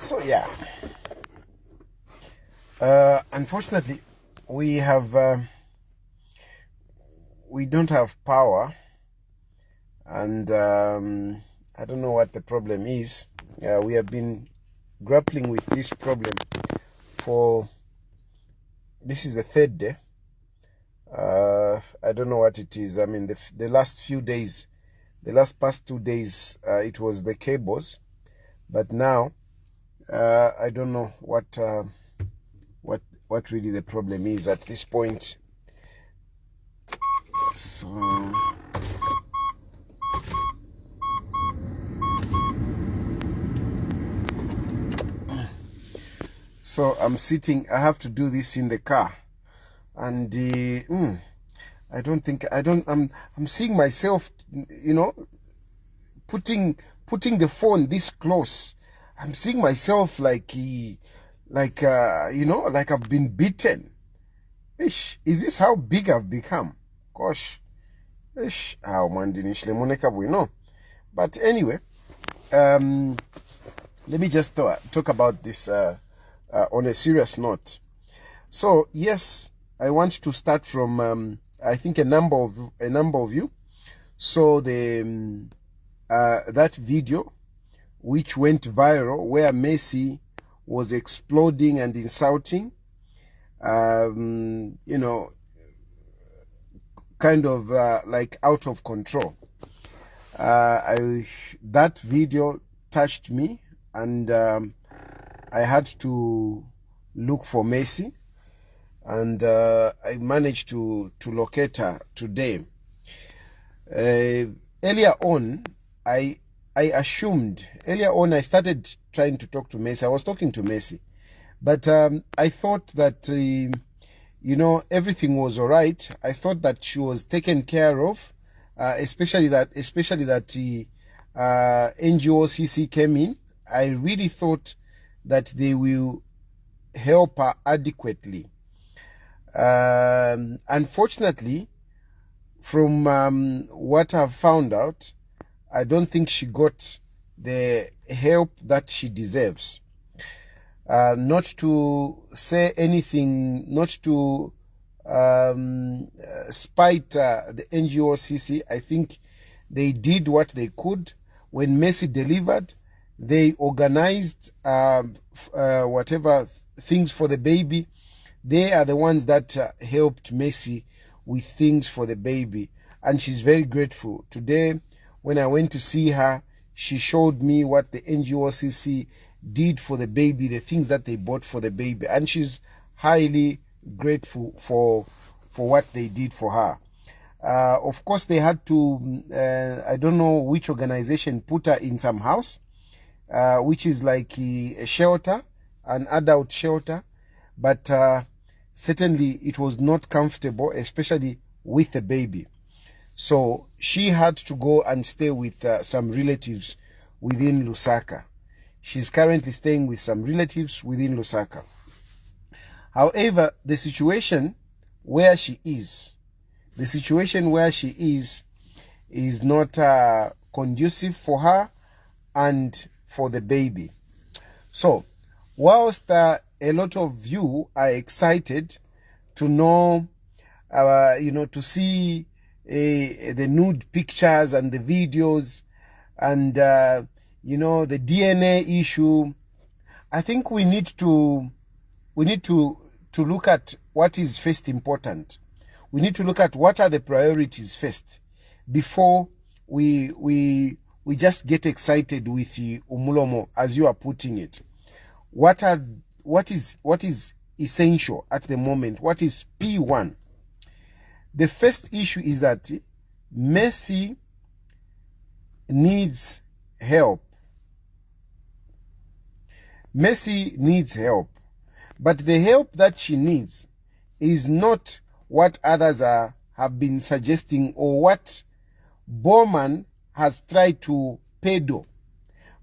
So yeah, unfortunately, we don't have power, and I don't know what the problem is. We have been grappling with this problem for, this is the third day. I don't know what it is. I mean, the last few days, the past 2 days, it was the cables, but now I don't know what really the problem is at this point. So I'm sitting, I have to do this in the car, and I'm seeing myself, you know, putting the phone this close. I'm seeing myself like you know, like I've been beaten. Ish, is this how big I've become? Gosh. Ish, how man no. But anyway, let me just talk about this on a serious note. So yes, I want to start from I think a number of you saw the that video which went viral, where Messi was exploding and insulting, you know, kind of like out of control. That video touched me, and I had to look for Messi, and I managed to locate her today. Earlier on, I started trying to talk to Messi. I was talking to Messi, but I thought that you know, everything was all right. I thought that she was taken care of, especially that NGOCC came in. I really thought that they will help her adequately. Unfortunately, from what I've found out, I don't think she got the help that she deserves. Not to say anything, not to spite the NGOCC. I think they did what they could. When Messi delivered, they organized whatever things for the baby. They are the ones that helped Messi with things for the baby, and she's very grateful. Today, when I went to see her, she showed me what the NGOCC did for the baby, the things that they bought for the baby, and she's highly grateful for what they did for her. Of course, they had to, I don't know which organization put her in some house, which is like a shelter, an adult shelter, but certainly it was not comfortable, especially with the baby. So she had to go and stay with some relatives within Lusaka. She's currently staying with some relatives within Lusaka. However, the situation where she is not conducive for her and for the baby. So, whilst a lot of you are excited to know, you know, to see the nude pictures and the videos, and you know, the DNA issue, I think we need to look at what is first important. We need to look at what are the priorities first before we just get excited with the umulomo, as you are putting it. What is essential at the moment? What is P1? The first issue is that Messi needs help. Messi needs help. But the help that she needs is not what others have been suggesting, or what Bowman has tried to peddle.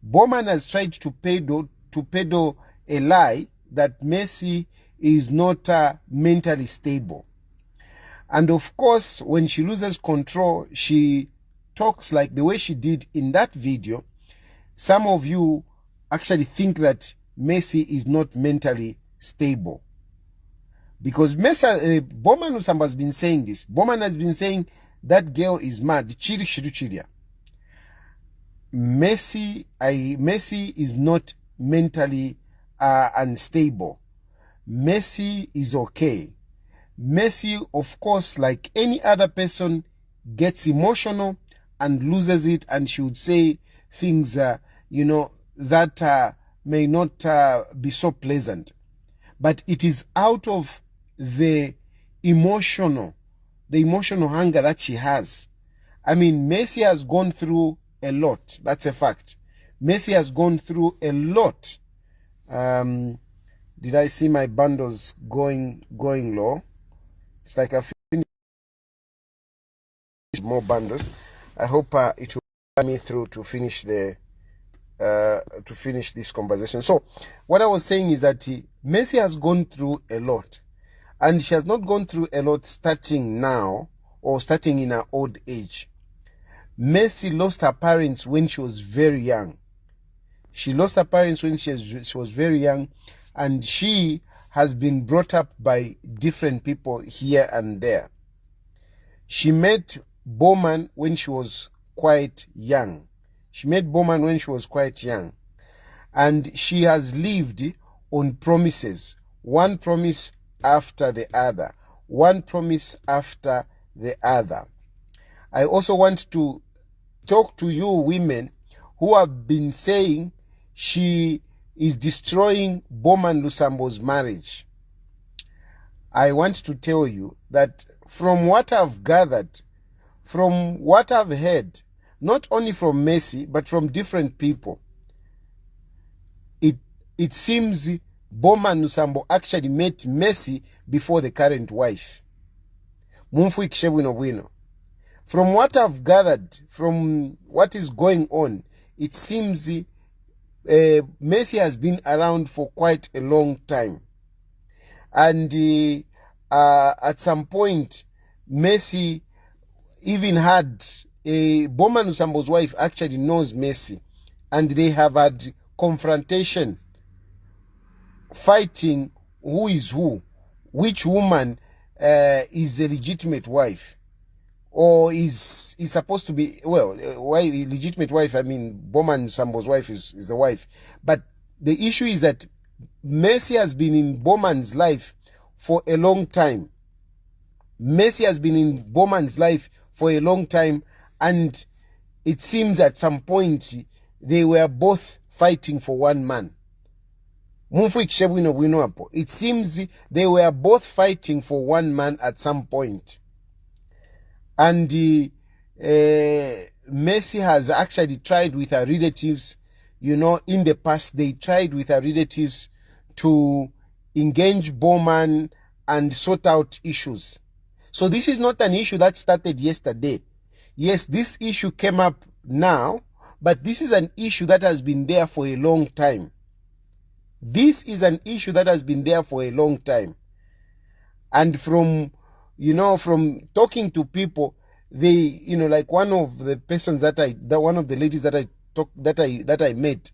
Bowman has tried to peddle a lie that Messi is not mentally stable. And of course, when she loses control, she talks like the way she did in that video. Some of you actually think that Mercy is not mentally stable. Because Bowman Lusambo has been saying this. Bowman has been saying that girl is mad. Chilufya. Mercy is not mentally unstable. Mercy is okay. Mercy, of course, like any other person, gets emotional and loses it, and she would say things, that may not be so pleasant. But it is out of the emotional hunger that she has. I mean, Mercy has gone through a lot. That's a fact. Mercy has gone through a lot. Did I see my bundles going low? It's like I finished more bundles. I hope it will get me through to finish this conversation. So what I was saying is that Mercy has gone through a lot, and she has not gone through a lot starting now or starting in her old age. Mercy lost her parents when she was very young. She lost her parents when she was very young, and she has been brought up by different people here and there. She met Bowman when she was quite young. And she has lived on promises. One promise after the other. I also want to talk to you women who have been saying she is destroying Bowman Lusambo's marriage. I want to tell you that from what I've gathered, from what I've heard, not only from Mercy, but from different people, it seems Bowman Lusambo actually met Mercy before the current wife. From what I've gathered, from what is going on, it seems Mercy has been around for quite a long time. And at some point, Mercy even had Bowman Lusambo's wife actually knows Mercy, and they have had confrontation, fighting who is who, which woman is the legitimate wife, or is supposed to be, well, why legitimate wife? I mean, Bowman Lusambo's wife is the wife. But the issue is that Mercy has been in Bowman's life for a long time. And it seems at some point they were both fighting for one man. It seems they were both fighting for one man at some point. And Mercy has actually tried with her relatives, in the past, they tried with her relatives to engage Bowman and sort out issues. So this is not an issue that started yesterday. Yes, this issue came up now, but this is an issue that has been there for a long time. And from talking to people, they, like one of the persons one of the ladies that I met,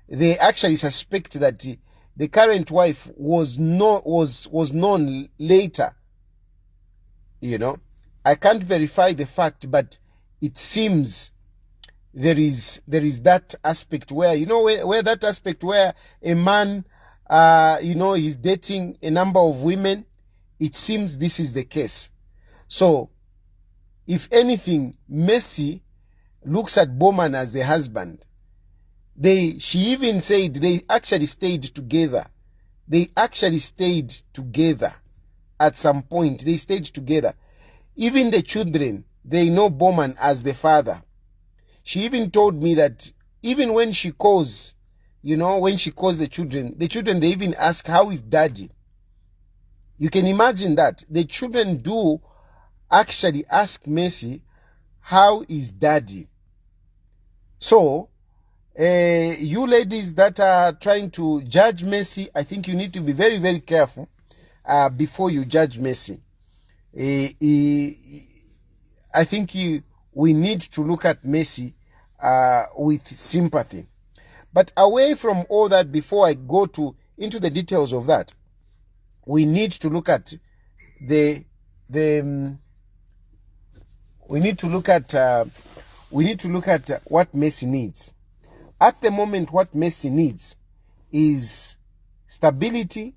they actually suspect that the current wife was known later. I can't verify the fact, but it seems there is that aspect where, where that aspect where a man, he's dating a number of women. It seems this is the case. So, if anything, Mercy looks at Bowman as the husband. She even said they actually stayed together. At some point. They stayed together. Even the children, they know Bowman as the father. She even told me that even when she calls, the children, they even ask, how is daddy? You can imagine that. The children do actually ask Mercy, how is daddy? So, you ladies that are trying to judge Mercy, I think you need to be very, very careful before you judge Mercy. I think we need to look at Mercy with sympathy. But away from all that, before I go into the details of that, we need to look at we need to look at what Mercy needs. At the moment, what Mercy needs is stability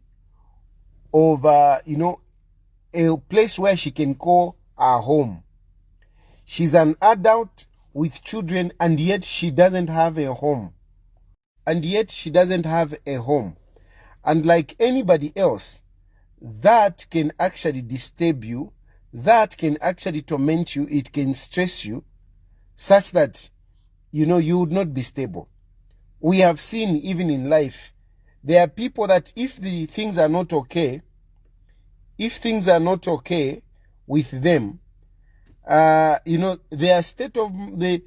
of a place where she can call her home. She's an adult with children, and yet she doesn't have a home. And like anybody else, that can actually disturb you, that can actually torment you, it can stress you, such that, you would not be stable. We have seen, even in life, there are people that if the things are not okay, with them, their state of, they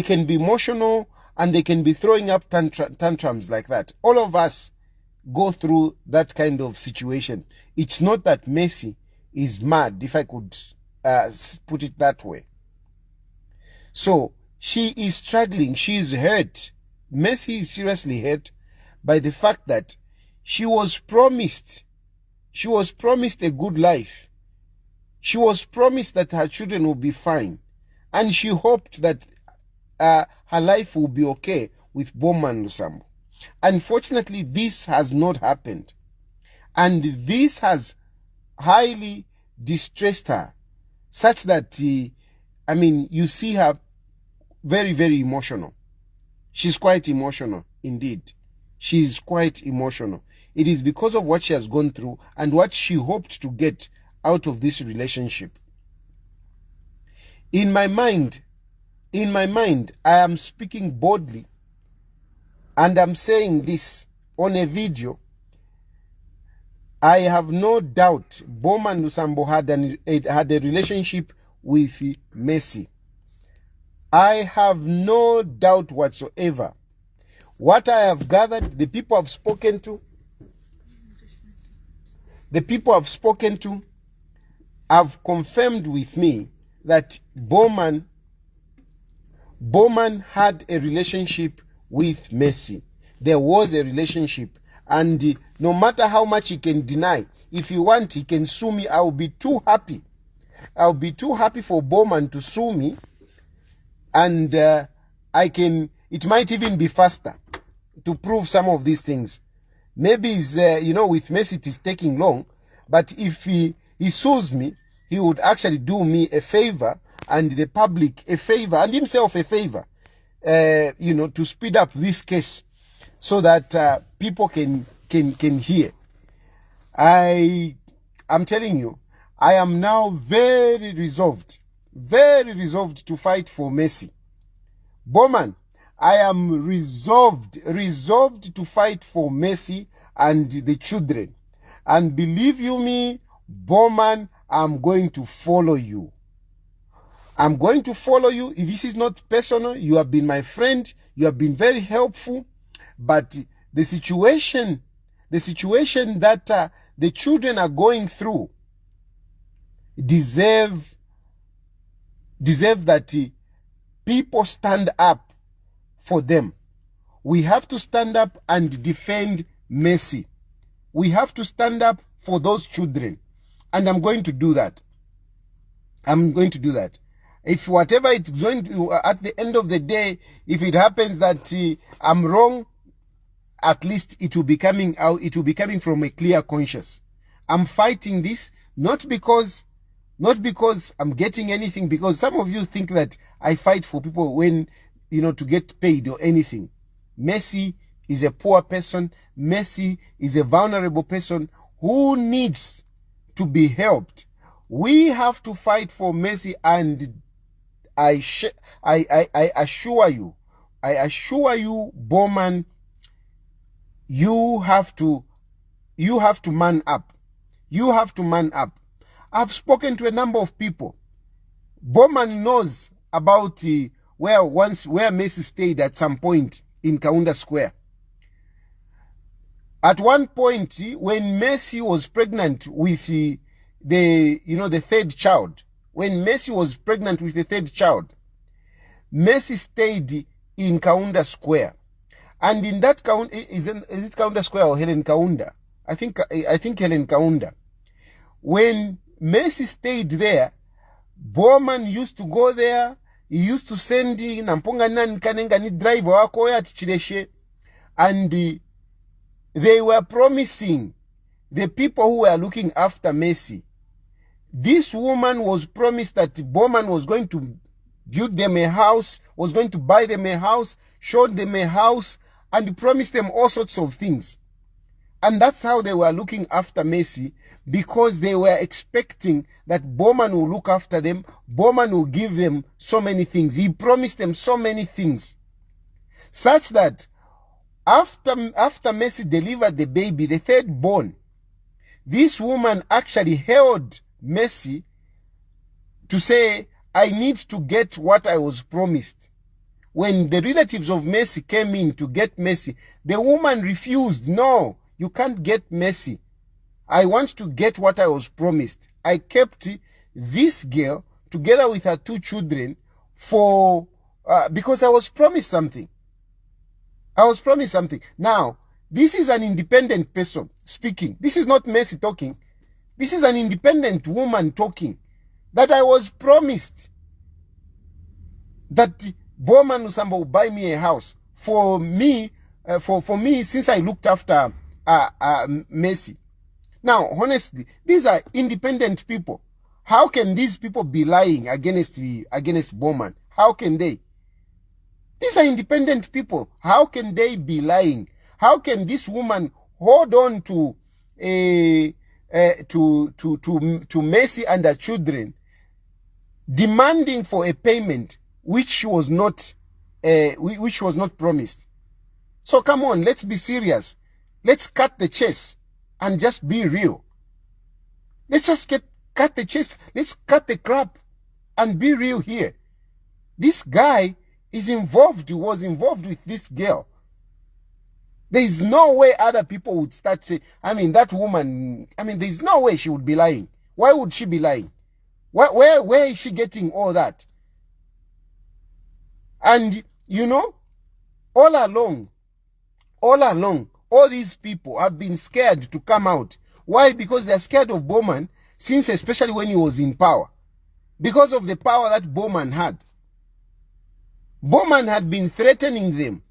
can be emotional, and they can be throwing up tantrums like that. All of us go through that kind of situation. It's not that Mercy is mad, if I could put it that way. So she is struggling. She is hurt. Mercy is seriously hurt by the fact that she was promised a good life. She was promised that her children will be fine, and she hoped that her life will be okay with Bowman Lusambo. Unfortunately, this has not happened, and this has highly distressed her, such that you see her very, very emotional. She's quite emotional indeed. She's quite emotional. It is because of what she has gone through and what she hoped to get out of this relationship. In my mind, I am speaking boldly, and I'm saying this on a video. I have no doubt Bowman Lusambo had a relationship with Mercy. I have no doubt whatsoever. What I have gathered, the people I've spoken to, have confirmed with me that Bowman had a relationship with Mercy. There was a relationship, and no matter how much he can deny, if he wants, he can sue me. I'll be too happy. I'll be too happy for Bowman to sue me, and it might even be faster to prove some of these things. Maybe with Mercy it is taking long, but if he sues me, he would actually do me a favor, and the public a favor, and himself a favor, to speed up this case so that people can hear. I'm telling you, I am now very resolved to fight for Mercy. Bowman, I am resolved to fight for Mercy and the children. And believe you me, Bowman, I'm going to follow you. I'm going to follow you. This is not personal. You have been my friend. You have been very helpful. But the situation that the children are going through deserve that people stand up for them. We have to stand up and defend Mercy. We have to stand up for those children. And I'm going to do that. If whatever it's going to, at the end of the day, if it happens that I'm wrong, at least it will be coming out. It will be coming from a clear conscience. I'm fighting this not because I'm getting anything, because some of you think that I fight for people when, to get paid or anything. Mercy is a poor person. Mercy is a vulnerable person who needs to be helped. We have to fight for Mercy, and I assure you, Bowman, you have to man up. You have to man up. I've spoken to a number of people. Bowman knows about where Mercy stayed at some point in Kaunda Square. At one point, when Mercy was pregnant with the third child, Mercy stayed in Kaunda Square. And in that is it Kaunda Square or Helen Kaunda? I think Helen Kaunda. When Messi stayed there, Bowman used to go there. He used to send Namponga Nan Kanenga ni driver wako at Chileshe, and they were promising the people who were looking after Messi. This woman was promised that Bowman was going to build them a house, was going to buy them a house, showed them a house, and promised them all sorts of things. And that's how they were looking after Messi, because they were expecting that Bowman will look after them. Bowman will give them so many things. He promised them so many things, such that after Messi delivered the baby, the third born, this woman actually held Messi to say, I need to get what I was promised. When the relatives of Messi came in to get Messi, the woman refused. No, you can't get Messi. I want to get what I was promised. I kept this girl together with her 2 children for because I was promised something. I was promised something. Now, this is an independent person speaking. This is not Messi talking. This is an independent woman talking. That I was promised that Bowman Lusambo will buy me a house for me, for me, since I looked after Messi. Now, honestly, these are independent people. How can these people be lying against Bowman? How can they? These are independent people. How can they be lying? How can this woman hold on to Messi and her children, demanding for a payment which was not promised? So come on, let's be serious. Let's cut the chase and just be real. Let's just cut the chase. Let's cut the crap and be real here. This guy is involved. He was involved with this girl. There is no way other people would start saying, I mean, that woman, I mean, there is no way she would be lying. Why would she be lying? Where is she getting all that? And, you know, all along, all these people have been scared to come out. Why? Because they're scared of Bowman, since especially when he was in power. Because of the power that Bowman had. Bowman had been threatening them,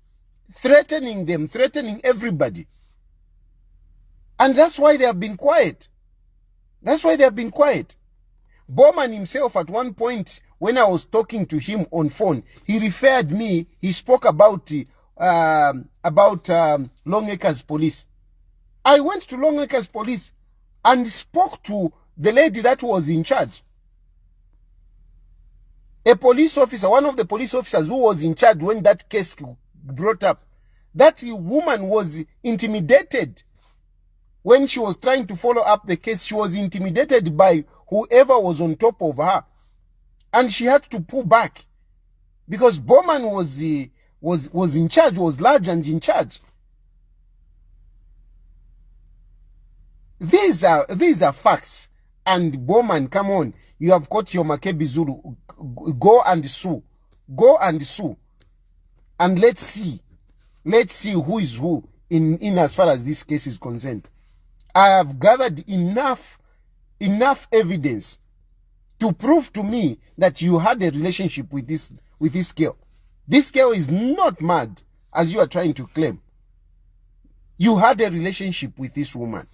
threatening everybody. And that's why they have been quiet. That's why they have been quiet. Bowman himself, at one point, when I was talking to him on phone, he referred me, he spoke about Longacres Police. I went to Longacres Police and spoke to the lady that was in charge. A police officer, one of the police officers who was in charge when that case brought up. That woman was intimidated when she was trying to follow up the case. She was intimidated by whoever was on top of her. And she had to pull back because Bowman was in charge, was large and in charge. These are facts. And Bowman, come on, you have caught your Makebi Zulu. Go and sue. Go and sue. And let's see who is who in as far as this case is concerned. I have gathered enough evidence to prove to me that you had a relationship with this girl. This girl is not mad, as you are trying to claim. You had a relationship with this woman.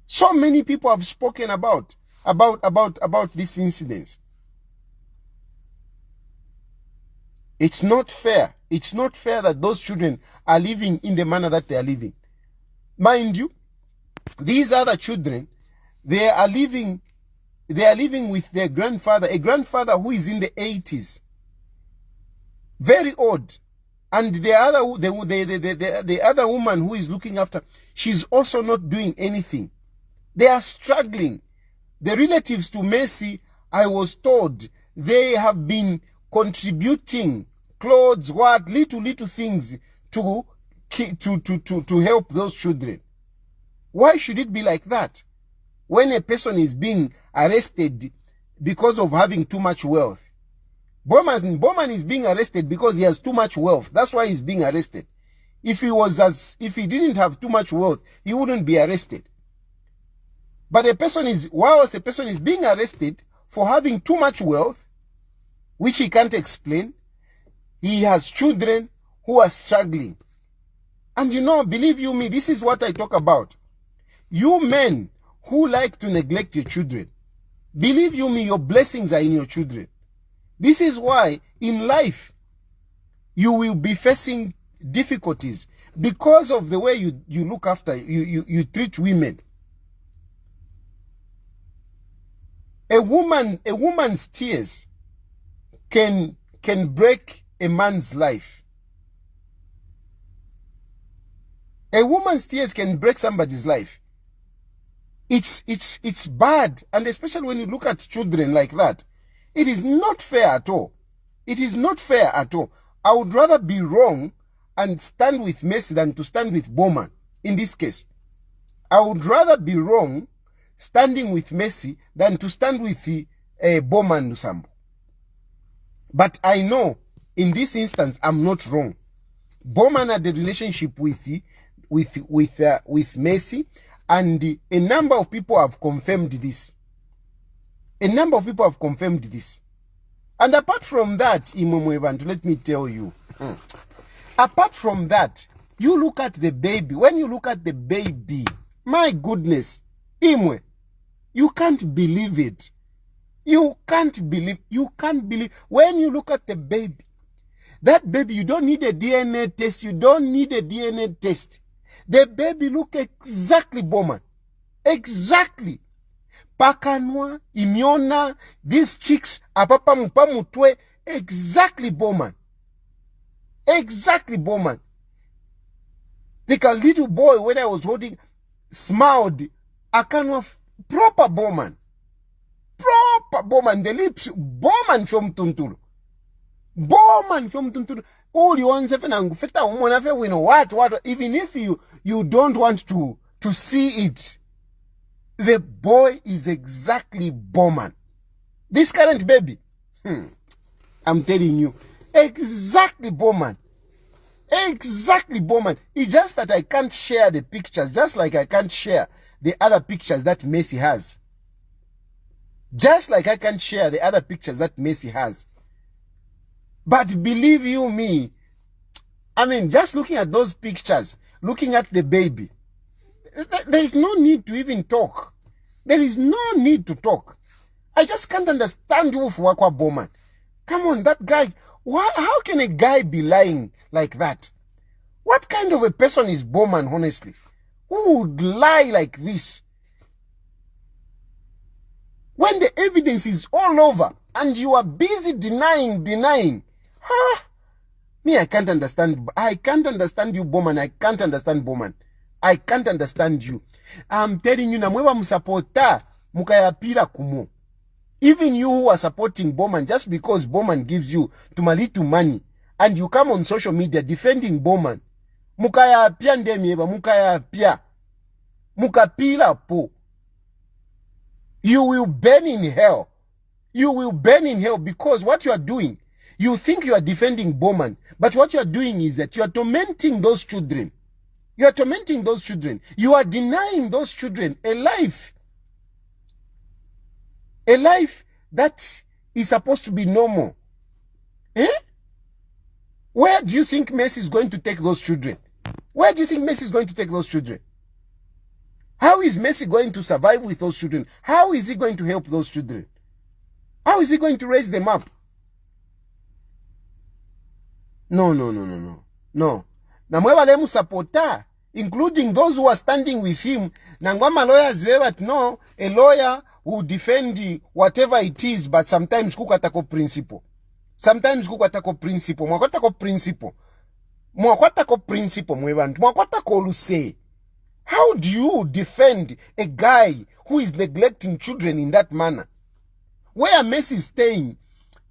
So many people have spoken about this incident. It's not fair. It's not fair that those children are living in the manner that they are living. Mind you, these other children, they are living with their grandfather, a grandfather who is in the 80s. Very odd. And the other woman who is looking after, she's also not doing anything. They are struggling. The relatives to Messi, I was told, they have been contributing clothes, little things to help those children. Why should it be like that? When a person is being arrested because of having too much wealth, Bowman is being arrested because he has too much wealth. That's why he's being arrested. If he didn't have too much wealth, he wouldn't be arrested. But whilst a person is being arrested for having too much wealth, which he can't explain, he has children who are struggling. And believe you me, this is what I talk about. You men who like to neglect your children, believe you me, your blessings are in your children. This is why in life you will be facing difficulties because of the way you look after, you treat women. A woman's tears can break a man's life. A woman's tears can break somebody's life. It's bad, and especially when you look at children like that. It is not fair at all. It is not fair at all. I would rather be wrong and stand with Mercy than to stand with Bowman in this case. I would rather be wrong standing with Mercy than to stand with Bowman Lusambo. But I know in this instance I'm not wrong. Bowman had a relationship with Mercy, and a number of people have confirmed this. A number of people have confirmed this. And apart from that, let me tell you, apart from that, you look at the baby. When you look at the baby, my goodness, Imwe, you can't believe it. You can't believe. When you look at the baby, that baby, you don't need a DNA test. You don't need a DNA test. The baby look exactly Bowman. Exactly. Pakanwa, Imiona, these chicks, apapa mpamutwe, exactly Bowman. Exactly Bowman. Like a little boy when I was holding, smiled, Akanwa, proper Bowman. Proper Bowman, the lips, Bowman from Tuntulu. Bowman from Tuntulu. All you want to what, even if you don't want to see it, the boy is exactly Bowman. This current baby, I'm telling you, exactly Bowman. Exactly Bowman. It's just that I can't share the pictures, just like I can't share the other pictures that Mercy has. Just like I can't share the other pictures that Mercy has. But believe you me, I mean, just looking at those pictures, looking at the baby, there is no need to even talk. There is no need to talk. I just can't understand you for Wakwa Bowman. Come on, that guy. How can a guy be lying like that? What kind of a person is Bowman, honestly? Who would lie like this? When the evidence is all over and you are busy denying. Huh? Me, I can't understand. I can't understand you, Bowman. I can't understand Bowman. I can't understand you. I'm telling you, namwewa msapota mukayapira kumo. Even you who are supporting Bowman, just because Bowman gives you tumalitu money, and you come on social media defending Bowman, mukayapia ndemieba, mukayapia, mukapila po. You will burn in hell. You will burn in hell because what you are doing, you think you are defending Bowman, but what you are doing is that you are tormenting those children. You are tormenting those children. You are denying those children a life. A life that is supposed to be normal. Eh? Where do you think Mercy is going to take those children? Where do you think Mercy is going to take those children? How is Mercy going to survive with those children? How is he going to help those children? How is he going to raise them up? No. Namwewa lemu supporter, including those who are standing with him. Nangwama lawyers webert no, a lawyer will defend whatever it is, but sometimes kukatako principle. Sometimes kukatako principle. Mwakatako principle. Mwakatako principle mwebantu. Mwakatako luse. How do you defend a guy who is neglecting children in that manner? Where Mercy is staying,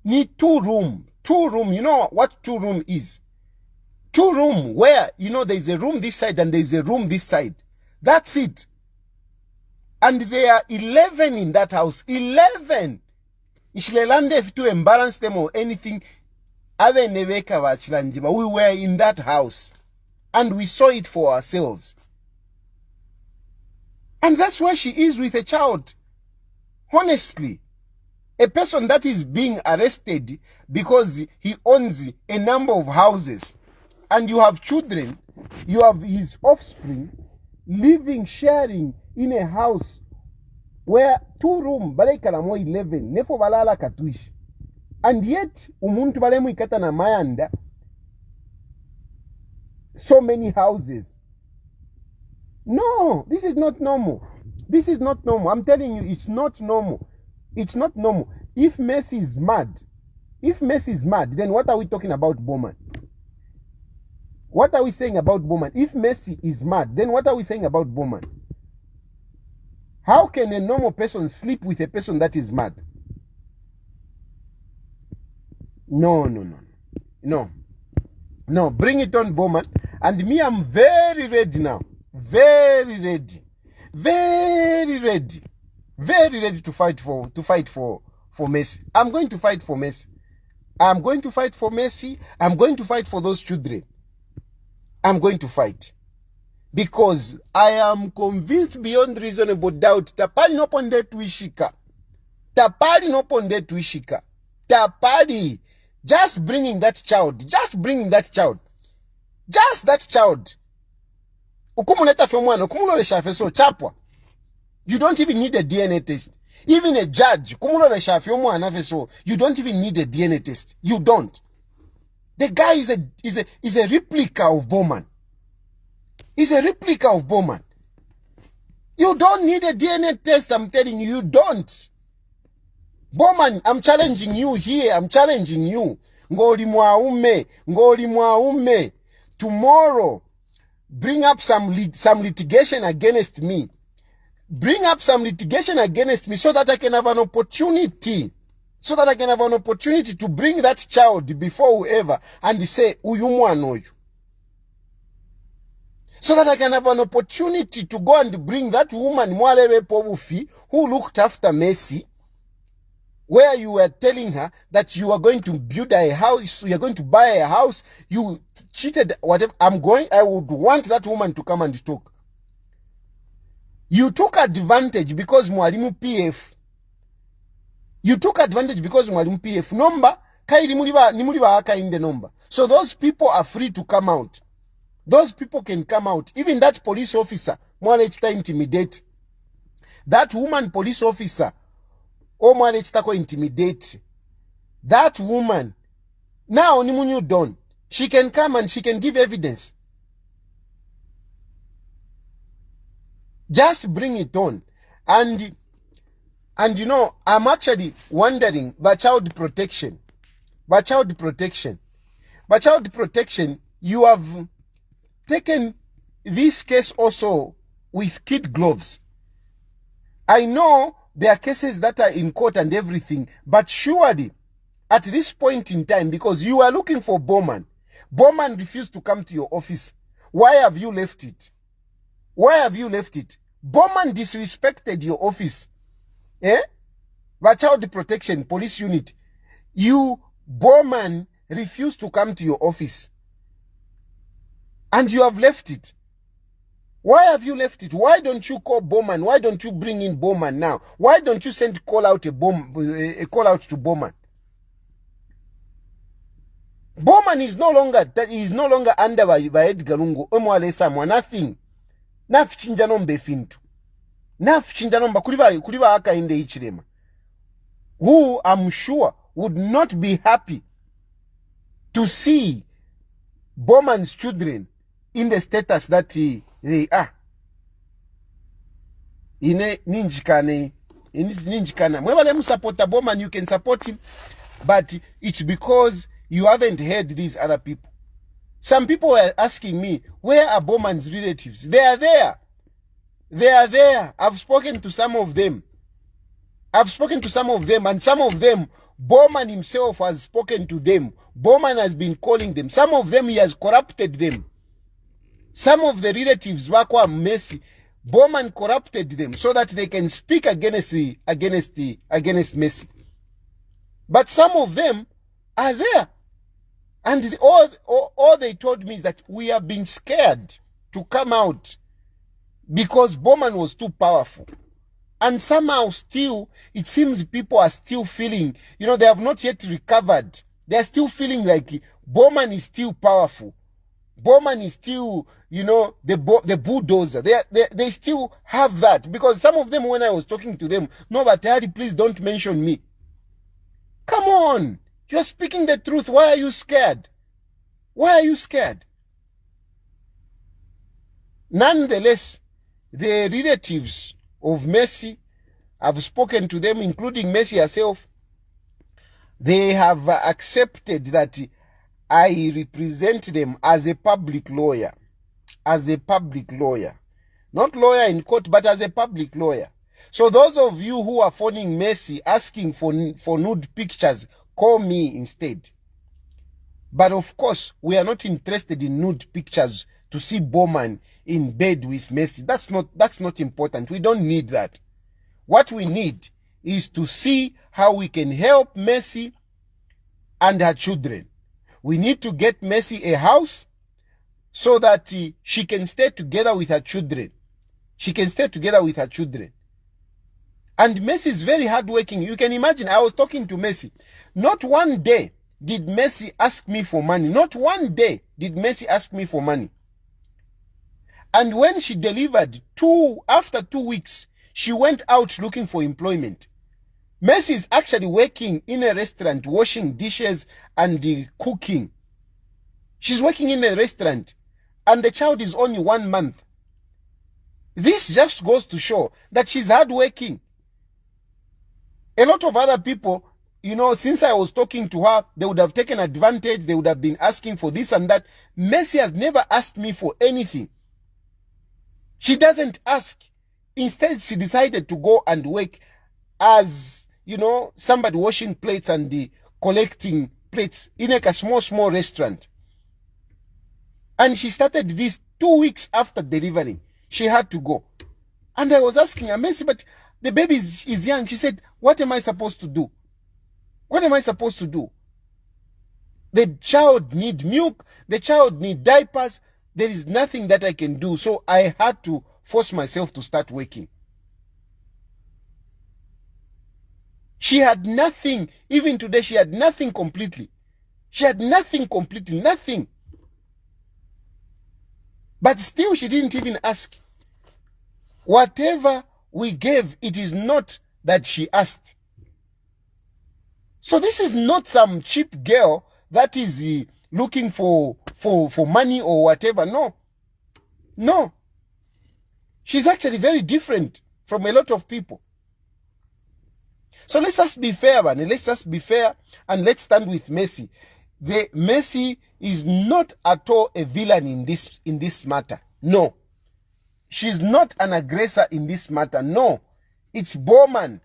need two room. You know what 2 room is? 2 room where, there is a room this side and there is a room this side. That's it. And there are 11 in that house. 11. Ishilelande if to embarrass them or anything. Ave neveka vachilanjiba. We were in that house. And we saw it for ourselves. And that's why she is with a child. Honestly. A person that is being arrested because he owns a number of houses. And you have children. You have his offspring living, sharing in a house where 2 rooms, balekala mo 11, nefo balala katwishi. And yet, umuntu balemu ikata na mayanda, so many houses. No, this is not normal. This is not normal. I'm telling you, it's not normal. It's not normal. If Messi is mad, then what are we talking about Bowman? What are we saying about Bowman? If Messi is mad, then what are we saying about Bowman? How can a normal person sleep with a person that is mad? No. No, bring it on, Bowman. And me, I'm very ready now. Very ready. Very ready. Very ready to fight for Messi. I'm going to fight for Messi. I'm going to fight for Messi. I'm going to fight for those children. I'm going to fight. Because I am convinced beyond reasonable doubt. Tapali no ponde tuishika. Tapali no ponde tuishika. Tapali. Just bringing that child. Just bringing that child. Just that child. Ukumuneta femwana. Ukumulolesha feso chapwa. You don't even need a DNA test. Even a judge. Ukumulolesha femwana feso. You don't even need a DNA test. You don't. The guy is a replica of Bowman. He's a replica of Bowman. You don't need a DNA test, I'm telling you, you don't. Bowman, I'm challenging you here. I'm challenging you. Ngoli mwaume. Tomorrow, bring up some litigation against me. Bring up some litigation against me so that I can have an opportunity. So that I can have an opportunity to bring that child before whoever and say, Uyumwano you. So that I can have an opportunity to go and bring that woman, Mwalewe Pobufi, who looked after Messi, where you were telling her that you are going to build a house, you are going to buy a house, you cheated, whatever. I would want that woman to come and talk. You took advantage because Mwalimu PF. You took advantage because Mwalimu PF. Number, nimuliba aka in the number. So those people are free to come out. Those people can come out. Even that police officer, Mwalechita intimidate. That woman police officer, Mwalechita ko intimidate. That woman, now nimunyu done. She can come and she can give evidence. Just bring it on. And you know, I'm actually wondering about child protection. But child protection, you have taken this case also with kid gloves. I know there are cases that are in court and everything, but surely at this point in time, because you are looking for Bowman, Bowman refused to come to your office. Why have you left it? Why have you left it? Bowman disrespected your office. But child protection police unit, you, Bowman, refused to come to your office. And you have left it. Why have you left it? Why don't you call Bowman? Why don't you bring in Bowman now? Why don't you send a call out to Bowman? Bowman is no longer under by Edgar Lungu. Nothing. Nafichinja nombe fintu. Nafichinja nomba kuliba aka inde ichirema. Who I'm sure would not be happy to see Bowman's children in the status that they are. Ine ninjikane. Mwebale mu support Bowman, you can support him, but it's because you haven't heard these other people. Some people were asking me, where are Bowman's relatives? They are there. They are there. I've spoken to some of them. And some of them, Bowman himself has spoken to them. Bowman has been calling them. Some of them, he has corrupted them. Some of the relatives, Wakwa Messi, Bowman corrupted them so that they can speak against Messi. But some of them are there. And all they told me is that we have been scared to come out because Bowman was too powerful. And somehow still, it seems people are still feeling, they have not yet recovered. They are still feeling like Bowman is still powerful. Bowman is still, the bulldozer. They still have that. Because some of them, when I was talking to them, no, but Tayali, please don't mention me. Come on. You're speaking the truth. Why are you scared? Why are you scared? Nonetheless, the relatives of Mercy, I've spoken to them, including Mercy herself. They have accepted that I represent them as a public lawyer. As a public lawyer. Not lawyer in court, but as a public lawyer. So those of you who are phoning Mercy asking for nude pictures, call me instead. But of course, we are not interested in nude pictures to see Bowman in bed with Mercy. That's not important. We don't need that. What we need is to see how we can help Mercy and her children. We need to get Mercy a house so that she can stay together with her children. She can stay together with her children. And Mercy is very hardworking. You can imagine, I was talking to Mercy. Not one day did Mercy ask me for money. Not one day did Mercy ask me for money. And when she delivered, after 2 weeks, she went out looking for employment. Mercy is actually working in a restaurant, washing dishes and cooking. She's working in a restaurant, and the child is only 1 month. This just goes to show that she's hardworking. A lot of other people, since I was talking to her, they would have taken advantage. They would have been asking for this and that. Mercy has never asked me for anything. She doesn't ask. Instead, she decided to go and work as, somebody washing plates and collecting plates in like a small restaurant. And she started this 2 weeks after delivering. She had to go. And I was asking her, Mercy, but the baby is young. She said, what am I supposed to do? What am I supposed to do? The child needs milk. The child needs diapers. There is nothing that I can do. So I had to force myself to start working. She had nothing. Even today, she had nothing completely. She had nothing completely. Nothing. But still, she didn't even ask. Whatever we gave, it is not that she asked. So this is not some cheap girl that is looking for money or whatever. No. No. She's actually very different from a lot of people. So let's just be fair, man. Let's just be fair and let's stand with Mercy. The Mercy is not at all a villain in this matter. No. She's not an aggressor in this matter. No. It's Bowman.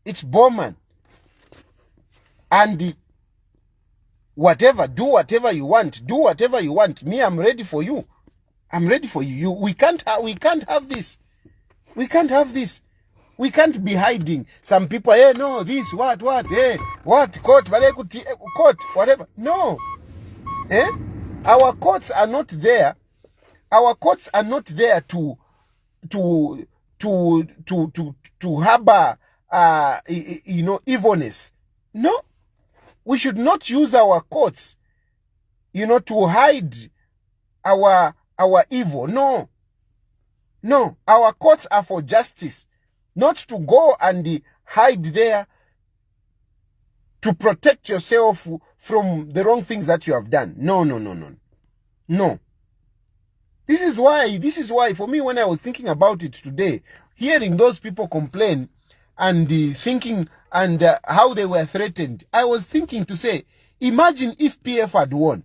It's Bowman. And do whatever you want. Do whatever you want. Me, I'm ready for you. I'm ready for you. We can't have this. We can't have this. We can't be hiding. Some people, hey, no, this, what, hey, what, court, whatever. No. Eh? Our courts are not there. Our courts are not there to harbor, evilness. No. We should not use our courts, to hide our evil. No. No. Our courts are for justice. Not to go and hide there to protect yourself from the wrong things that you have done. No. No. This is why for me, when I was thinking about it today, hearing those people complain and thinking and how they were threatened, I was thinking to say, imagine if PF had won.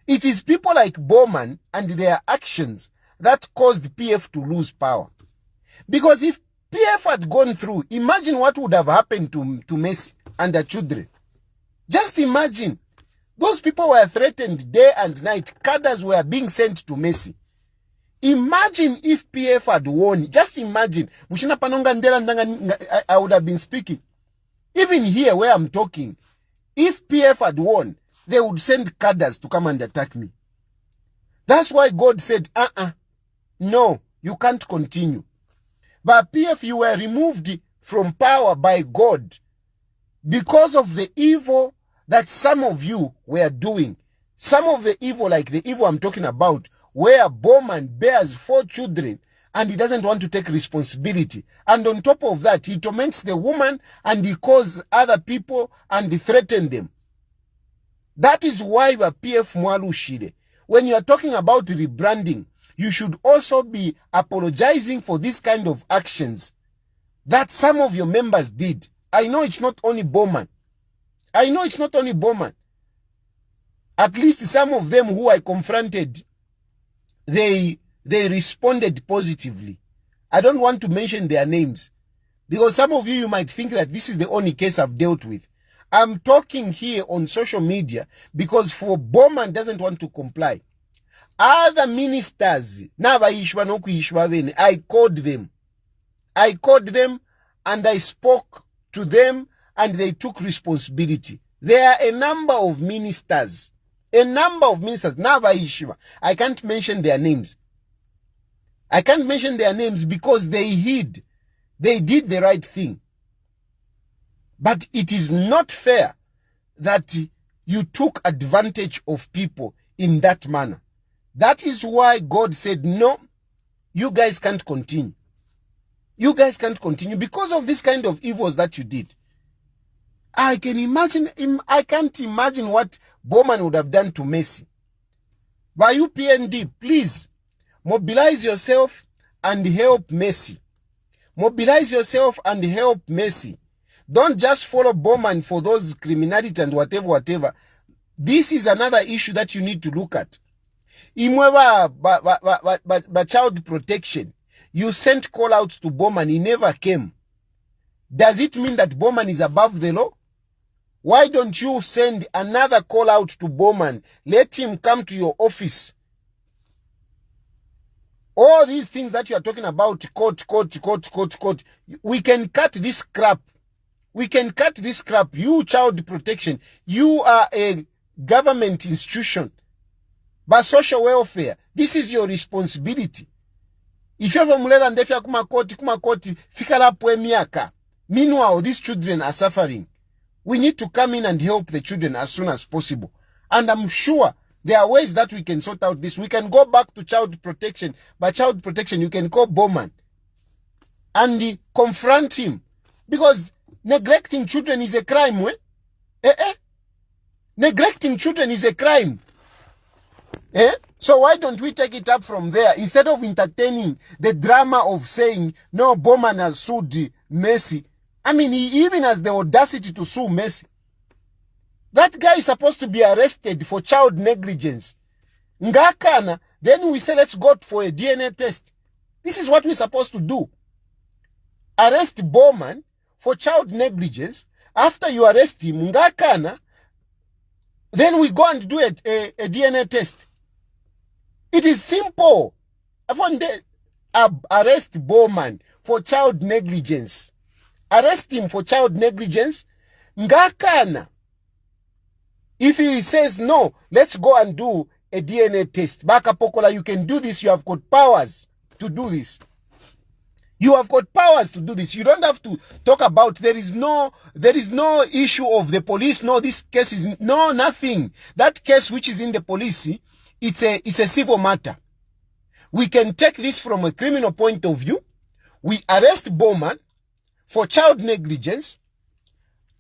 It is people like Bowman and their actions that caused PF to lose power. Because if PF had gone through, imagine what would have happened to Mercy and her children. Just imagine. Those people were threatened day and night. Cadres were being sent to Mercy. Imagine if PF had won. Just imagine. I would have been speaking. Even here where I'm talking, if PF had won, they would send cadres to come and attack me. That's why God said, no, you can't continue. But PF, you were removed from power by God because of the evil that some of you were doing. Some of the evil, like the evil I'm talking about, where Bowman bears 4 children and he doesn't want to take responsibility. And on top of that, he torments the woman and he calls other people and he threatens them. That is why PF Mwalushire, when you are talking about rebranding, you should also be apologizing for this kind of actions that some of your members did. I know it's not only Bowman. I know it's not only Bowman. At least some of them who I confronted, they responded positively. I don't want to mention their names because some of you might think that this is the only case I've dealt with. I'm talking here on social media because for Bowman doesn't want to comply. Other ministers, I called them. I called them and I spoke to them and they took responsibility. There are a number of ministers. I can't mention their names. I can't mention their names because they hid. They did the right thing. But it is not fair that you took advantage of people in that manner. That is why God said, no, you guys can't continue. You guys can't continue because of this kind of evils that you did. I can't imagine what Bowman would have done to Messi. By you PND, please mobilize yourself and help Messi. Mobilize yourself and help Messi. Don't just follow Bowman for those criminality and whatever. This is another issue that you need to look at. Imweba child protection. You sent call outs to Bowman, he never came. Does it mean that Bowman is above the law? Why don't you send another call out to Bowman? Let him come to your office. All these things that you are talking about, court. We can cut this crap. We can cut this crap. You child protection. You are a government institution. But social welfare, this is your responsibility. If you have a mulera and defia kumakoti, fikala pwe miaka. Meanwhile, these children are suffering. We need to come in and help the children as soon as possible. And I'm sure there are ways that we can sort out this. We can go back to child protection. By child protection, you can call Bowman and confront him. Because neglecting children is a crime. Neglecting children is a crime. So why don't we take it up from there instead of entertaining the drama of saying, no, Bowman has sued Messi. I mean, he even has the audacity to sue Messi. That guy is supposed to be arrested for child negligence. Ngakana, then we say, let's go for a DNA test. This is what we're supposed to do. Arrest Bowman for child negligence. After you arrest him, Ngakana, then we go and do a DNA test. It is simple. Arrest Bowman for child negligence. Arrest him for child negligence. Ngakana. If he says, no, let's go and do a DNA test. Bakapokola, you can do this. You have got powers to do this. You have got powers to do this. You don't have to talk about there is no issue of the police. No, this case is no nothing. That case which is in the police, it's a civil matter. We can take this from a criminal point of view. We arrest Bowman for child negligence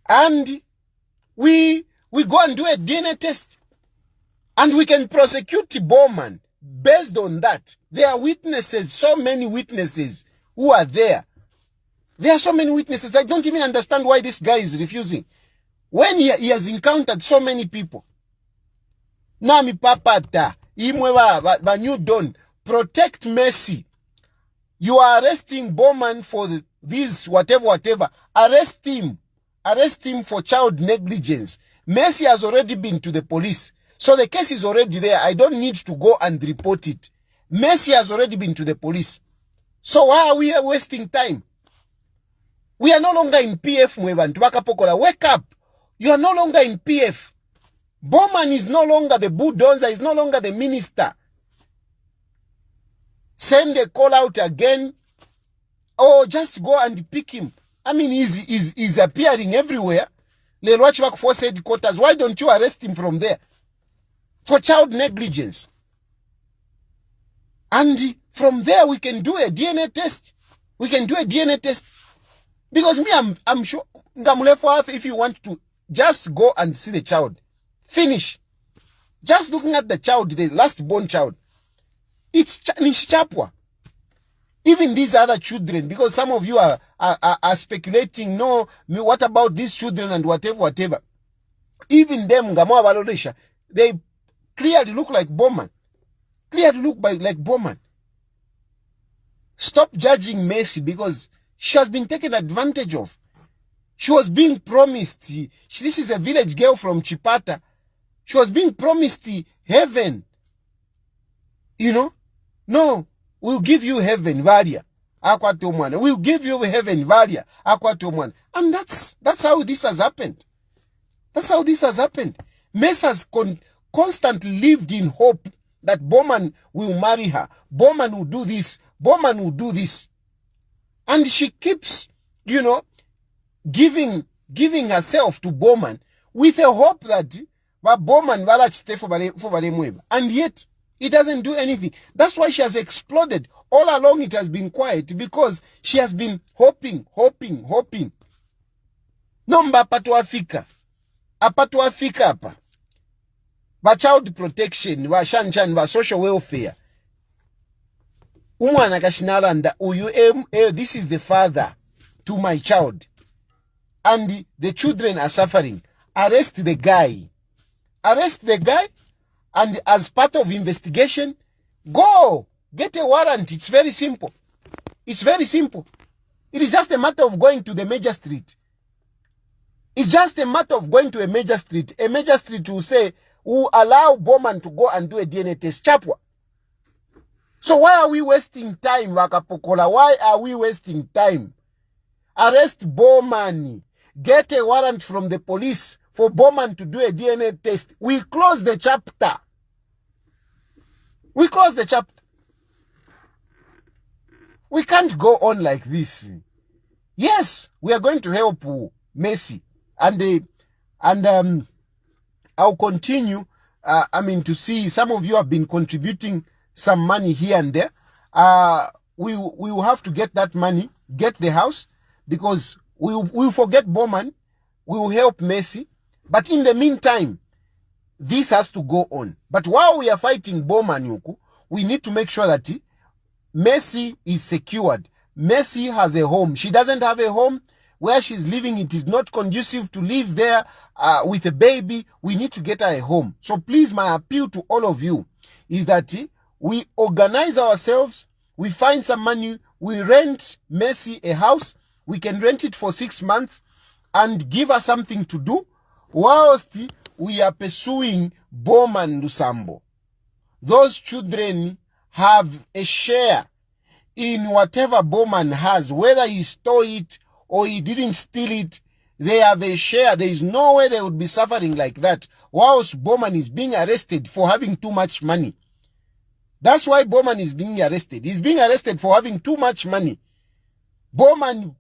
and we go and do a DNA test. And we can prosecute Bowman based on that. There are witnesses, so many witnesses who are there. There are so many witnesses. I don't even understand why this guy is refusing. When he has encountered so many people. Nami papata, imwewa, new dawn, protect Messi. You are arresting Bowman for this, whatever. Arrest him for child negligence. Messi has already been to the police. So the case is already there. I don't need to go and report it. Messi has already been to the police. So why are we wasting time? We are no longer in PF, Mwebantu Bakapokola. Wake up. You are no longer in PF. Bowman is no longer the bulldozer, is no longer the minister. Send a call out again. Or just go and pick him. I mean, he's appearing everywhere. Lelwachbak Force Headquarters. Why don't you arrest him from there? For child negligence. And from there, we can do a DNA test. We can do a DNA test. Because me, I'm sure, if you want to, just go and see the child. Finish. Just looking at the child, the last born child. It's Chapwa. Even these other children, because some of you are speculating, no, what about these children and whatever. Even them, they clearly look like Bowman. Clearly look like Bowman. Stop judging Mercy because she has been taken advantage of. She was being promised. This is a village girl from Chipata. She was being promised heaven. You know? No. We'll give you heaven, Valia. We'll give you heaven, Valia. And that's how this has happened. That's how this has happened. Mercy has constantly lived in hope that Bowman will marry her. Bowman will do this. Bowman will do this. And she keeps, you know, giving herself to Bowman with a hope that Bowman will stay for Balemweba. And yet, it doesn't do anything. That's why she has exploded. All along it has been quiet because she has been hoping. Nomba apatuafika. Apatuafika apa. Ba child protection, ba shanchan, ba social welfare. Umwana kashinalanda, this is the father to my child. And the children are suffering. Arrest the guy. Arrest the guy. And as part of investigation, go get a warrant. It's very simple. It's very simple. It is just a matter of going to the major street. It's just a matter of going to a major street. A major street will say, will allow Bowman to go and do a DNA test. Chapwa. So why are we wasting time, Wakapokola? Why are we wasting time? Arrest Bowman. Get a warrant from the police for Bowman to do a DNA test. We close the chapter. We close the chapter. We can't go on like this. Yes, we are going to help Mercy. And I'll continue, to see some of you have been contributing some money here and there. We will have to get that money, get the house, because we'll forget Bowman. We will help Mercy. But in the meantime, this has to go on. But while we are fighting Bowman, we need to make sure that Mercy is secured. Mercy has a home. She doesn't have a home. Where she's living, it is not conducive to live there with a baby. We need to get her a home. So please, my appeal to all of you is that we organize ourselves. We find some money. We rent Mercy a house. We can rent it for 6 months and give her something to do whilst we are pursuing Bowman Lusambo. Those children have a share in whatever Bowman has, whether he stole it or he didn't steal it. They have a share. There is no way they would be suffering like that whilst Bowman is being arrested for having too much money. That's why Bowman is being arrested. He's being arrested for having too much money. Bowman,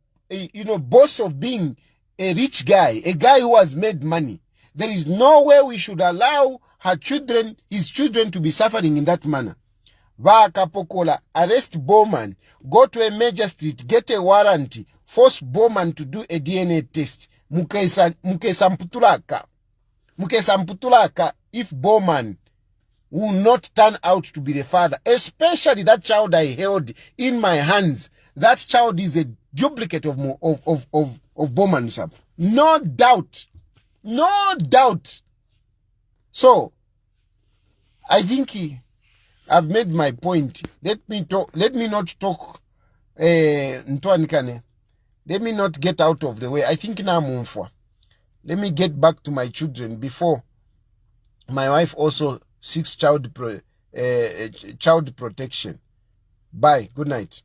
boasts of being a rich guy, a guy who has made money. There is no way we should allow his children to be suffering in that manner. Vakapokola, arrest Bowman, go to a major street, get a warrant, force Bowman to do a DNA test. Mukesamputulaka, if Bowman will not turn out to be the father, especially that child I held in my hands. That child is a duplicate of Bowman Lusambo. No doubt. No doubt. So, I think I've made my point. Let me not talk Ntwanikane. Let me not get out of the way. I think now Mumfwa. Let me get back to my children before my wife also seeks child protection. Bye. Good night.